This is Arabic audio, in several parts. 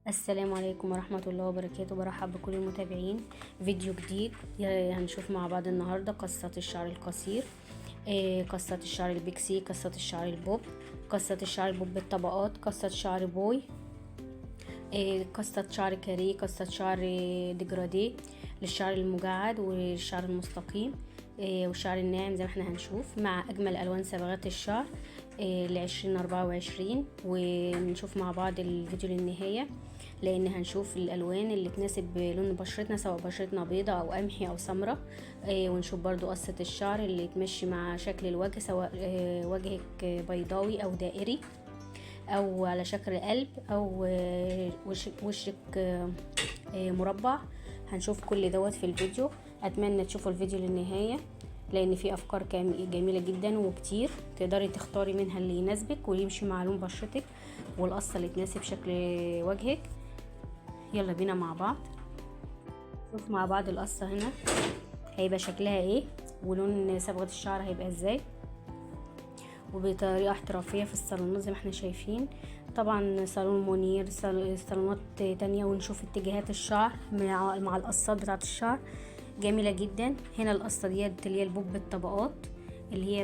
السلام عليكم ورحمة الله وبركاته. برحب بكل المتابعين. فيديو جديد هنشوف مع بعض النهاردة قصة الشعر القصير، قصة الشعر البيكسي، قصة الشعر البوب، قصة الشعر البوب بالطبقات، قصة شعر بوي، قصة شعر كاريه، قصة شعر ديجراديه للشعر المجعد والشعر المستقيم والشعر الناعم زي ما احنا هنشوف، مع اجمل الوان صبغات الشعر ل2024. ونشوف مع بعض الفيديو للنهاية، لان هنشوف الالوان اللي تناسب لون بشرتنا، سواء بشرتنا بيضة او قمحي او سمراء. ونشوف برضو قصة الشعر اللي تمشي مع شكل الوجه، سواء وجهك بيضاوي او دائري او على شكل قلب او وشك مربع. هنشوف كل دوت في الفيديو. اتمنى تشوفوا الفيديو للنهاية، لان في افكار جميلة جدا وكتير تقدري تختاري منها اللي يناسبك ويمشي مع لون بشرتك والقصة اللي تناسب شكل وجهك. يلا بينا مع بعض نشوف مع بعض القصة هنا هيبقى شكلها ايه، ولون صبغة الشعر هيبقى ازاي، وبطريقة احترافية في الصالونات زي ما احنا شايفين. طبعا صالون منير، صالونات تانية. ونشوف اتجاهات الشعر مع القصات بتاعة الشعر جميلة جدا. هنا القصة ديت اللي هي البوب بالطبقات، اللي هي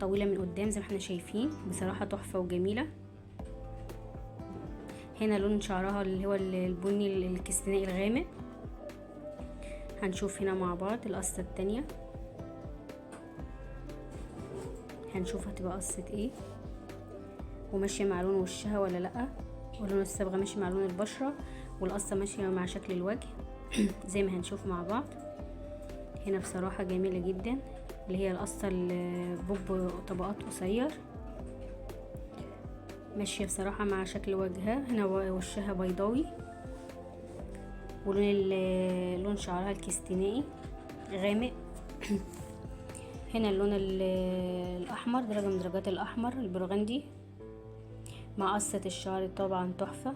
طويلة من قدام زي ما احنا شايفين، بصراحة تحفة وجميلة. هنا لون شعرها اللي هو البني الكستنائي الغامق. هنشوف هنا مع بعض القصة التانية، هنشوف هتبقى قصة ايه وماشية مع لون وشها ولا لأ، ولون الصبغة ماشي مع لون البشرة، والقصة ماشية مع شكل الوجه زي ما هنشوف مع بعض. هنا بصراحة جميلة جدا، اللي هي القصة البوب طبقات قصير، ماشية بصراحة مع شكل وجهها. هنا وشها بيضاوي، ولون لون شعرها الكستنائي غامق. هنا اللون الأحمر، درجة من درجات الأحمر البرغندي، مع قصة الشعر طبعا تحفة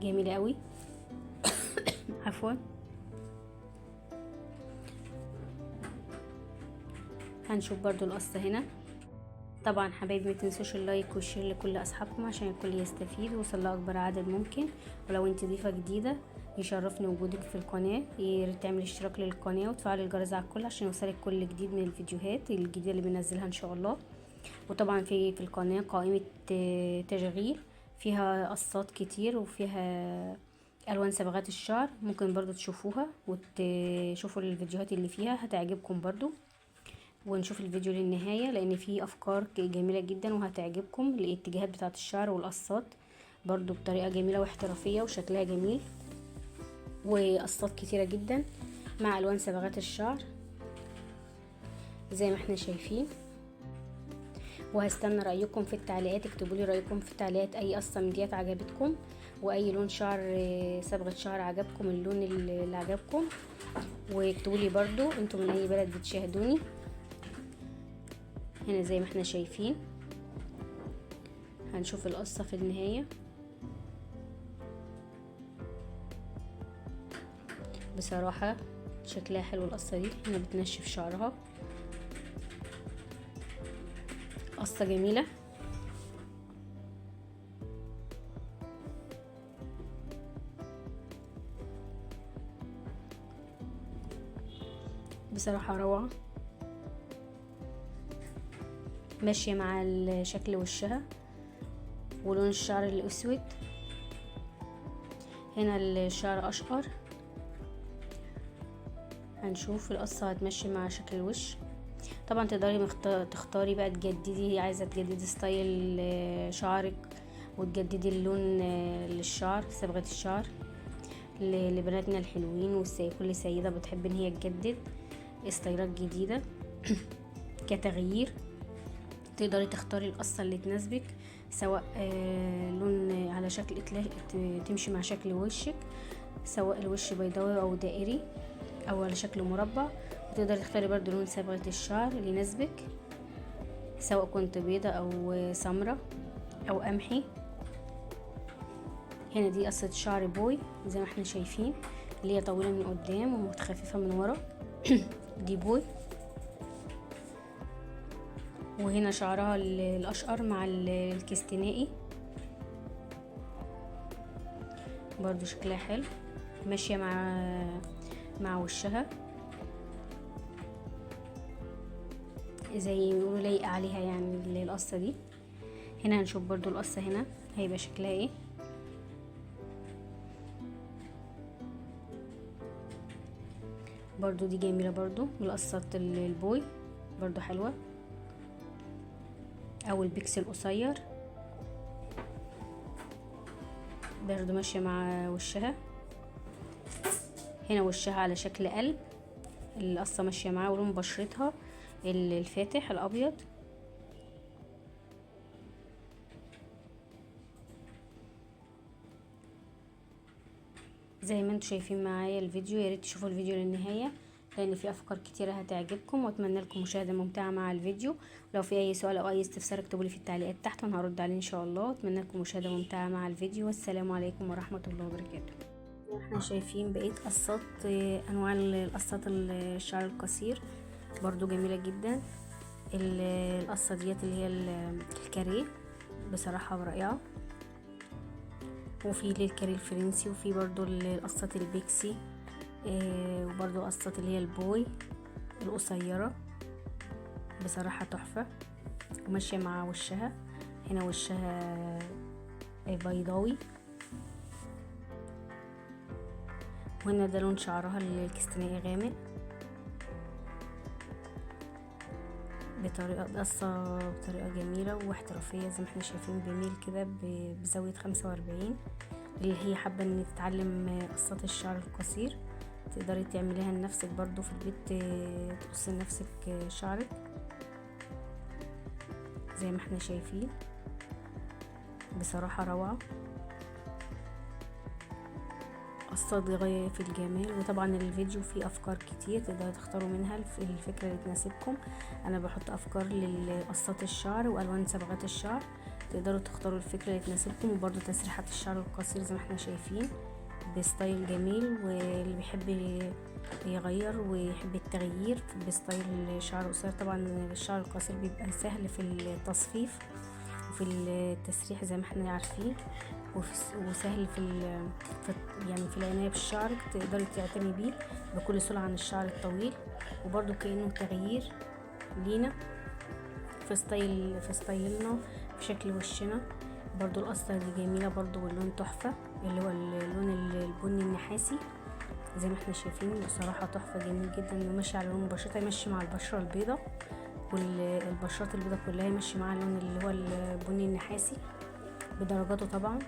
جميلة قوي. عفوا. هنشوف برضو القصة هنا. طبعا حبايبي ما تنسوش اللايك والشير لكل اصحابكم عشان الكل يستفيد ويوصل لاكبر عدد ممكن. ولو انت ضيفة جديدة يشرفني وجودك في القناة، يا ريت تعملي اشتراك للقناة وتفعل الجرس على الكل عشان يوصلك كل جديد من الفيديوهات الجديدة اللي بننزلها ان شاء الله. وطبعا في القناة قائمة تشغيل فيها قصات كتير وفيها الوان صبغات الشعر، ممكن برضو تشوفوها وتشوفوا الفيديوهات اللي فيها هتعجبكم برضو. ونشوف الفيديو للنهاية لان فيه افكار جميلة جدا وهتعجبكم، الاتجاهات بتاعت الشعر والقصات برضو بطريقة جميلة واحترافية وشكلها جميل، وقصات كتيرة جدا مع الوان صبغات الشعر زي ما احنا شايفين. وهستنى رأيكم في التعليقات، اكتبوا لي رأيكم في التعليقات اي قصة من ديت عجبتكم، واي لون شعر صبغة شعر عجبكم، اللون اللي عجبكم. واكتبوا لي برضو انتوا من اي بلد بتشاهدوني. هنا زي ما احنا شايفين هنشوف القصة في النهاية. بصراحة شكلها حلو القصة دي، هنا بتنشف شعرها، قصة جميلة. بصراحة روعة، ماشية مع شكل وشها ولون الشعر الاسود. هنا الشعر اشقر، هنشوف القصة هتمشي مع شكل الوش. طبعا تقدري تختاري بقى تجددي، عايزة تجددي ستايل شعرك وتجددي اللون للشعر، صبغة الشعر لبناتنا الحلوين، كل سيدة بتحب ان هي تجدد ستايلات جديدة كتغيير. تقدري تختاري القصة اللي تناسبك، سواء لون على شكل تمشي مع شكل وشك، سواء الوش بيضاوي او دائري او على شكل مربع. وتقدري تختاري برضو لون صبغة الشعر اللي يناسبك، سواء كنت بيضة او سمرة او قمحي. هنا دي قصة شعر بوي زي ما احنا شايفين، اللي هي طويلة من قدام ومتخففة من ورا. دي بوي. وهنا شعرها الاشقر مع الكستنائي. برضو شكلها حلو، ماشية مع وشها زي ما يقولوا لايقة عليها يعني القصة دي. هنا هنشوف برضو القصة هنا هيبقى شكلها ايه. برضو دي جميلة برضو، القصة البوي برضو حلوة، او البيكس القصير برضو ماشية مع وشها. هنا وشها على شكل قلب، القصة ماشية معاه، ولون بشرتها الفاتح الابيض. زي ما انتم شايفين معايا الفيديو، يا ريت تشوفوا الفيديو للنهايه لان في افكار كتيره هتعجبكم، واتمنى لكم مشاهده ممتعه مع الفيديو. لو في اي سؤال او اي استفسار اكتبوا لي في التعليقات تحت وانا هرد عليه ان شاء الله. اتمنى لكم مشاهده ممتعه مع الفيديو، والسلام عليكم ورحمه الله وبركاته. احنا شايفين بقيه قصات، انواع القصات الشعر القصير برضو جميله جدا. القصه ديت اللي هي الكاريه بصراحه رائعه، وفي الكاري الفرنسي، وفي برضو القصة البيكسي، وبرضو قصة اللي هي البوي القصيرة بصراحة تحفة، وماشية مع وشها. هنا وشها بيضاوي، وهنا ده لون شعرها الكستاني غامق بطريقة قصة بطريقة جميلة واحترافية زي ما احنا شايفين، بميل كده بزاوية 45. اللي هي حابة ان تتعلم قصات الشعر القصير تقدري تعمليها لنفسك برضو في البيت، تقصي لنفسك شعرك زي ما احنا شايفين، بصراحة روعة، قصات غاية في الجمال. وطبعا الفيديو فيه افكار كتير تقدروا تختاروا منها الفكرة اللي تناسبكم. انا بحط افكار لقصات الشعر والوان صبغات الشعر، تقدروا تختاروا الفكرة اللي تناسبكم. وبرضو تسريحات الشعر القصير زي ما احنا شايفين بستايل جميل، واللي بيحب يغير ويحب التغيير بستايل شعر قصير. طبعا الشعر القصير بيبقى سهل في التصفيف وفي التسريح زي ما احنا عارفين، وسهل يعني في العناية بالشعر، تقدري تعتني بيه بكل سرعة عن الشعر الطويل. وبرضو كأنه تغيير لينا في ستايلنا في شكل وشنا. برضو القصة دي جميلة برضو، واللون تحفة اللي هو اللون البني النحاسي زي ما احنا شايفين، بصراحة تحفة جميل جدا، وماشي على لون بشرتها، يمشي مع البشرة البيضاء والبشرات البيضاء كلها يمشي مع اللون اللي هو البني النحاسي بدرجاته طبعا.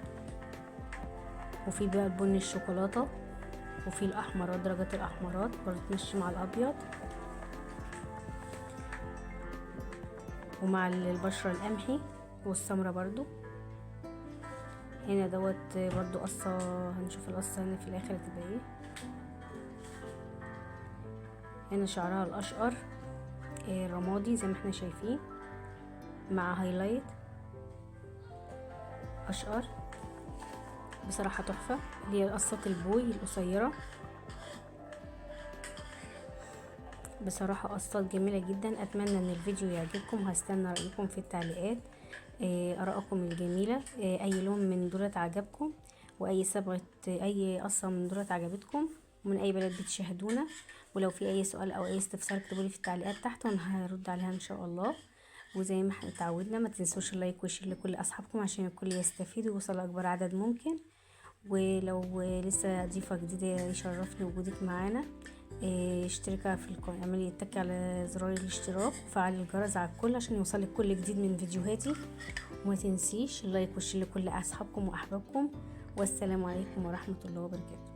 وفي بقى البني الشوكولاتة، وفي الاحمرات درجات الاحمرات برضو تمشي مع الابيض ومع البشرة القمحي والسمرة برضو. هنا دوت برضو قصة، هنشوف القصة هنا في الاخر هتبقى ايه. هنا شعرها الاشقر رمادي زي ما احنا شايفين مع هايلايت اشقر، بصراحة تحفة. اللي هي قصة البوي القصيرة، بصراحة قصات جميلة جدا. اتمنى ان الفيديو يعجبكم، وهستنى رأيكم في التعليقات، ارائكم الجميلة، اي لون من دولت عجبكم، واي صبغة اي قصة من دولت عجبتكم، ومن اي بلد بتشاهدونا. ولو في اي سؤال او اي استفسار اكتبوا لي في التعليقات تحت وانا هرد عليها ان شاء الله. وزي ما احنا اتعودنا ما تنسوش اللايك والشير لكل اصحابكم عشان الكل يستفيد ويوصل لاكبر عدد ممكن. ولو لسه ضيفة جديدة يشرفني وجودك معانا، اشتركي في القناة، اعملي اتكي على زرار الاشتراك وفعلي الجرس على الكل عشان يوصلك كل جديد من فيديوهاتي. وما تنسيش اللايك والشير لكل اصحابكم واحبابكم. والسلام عليكم ورحمة الله وبركاته.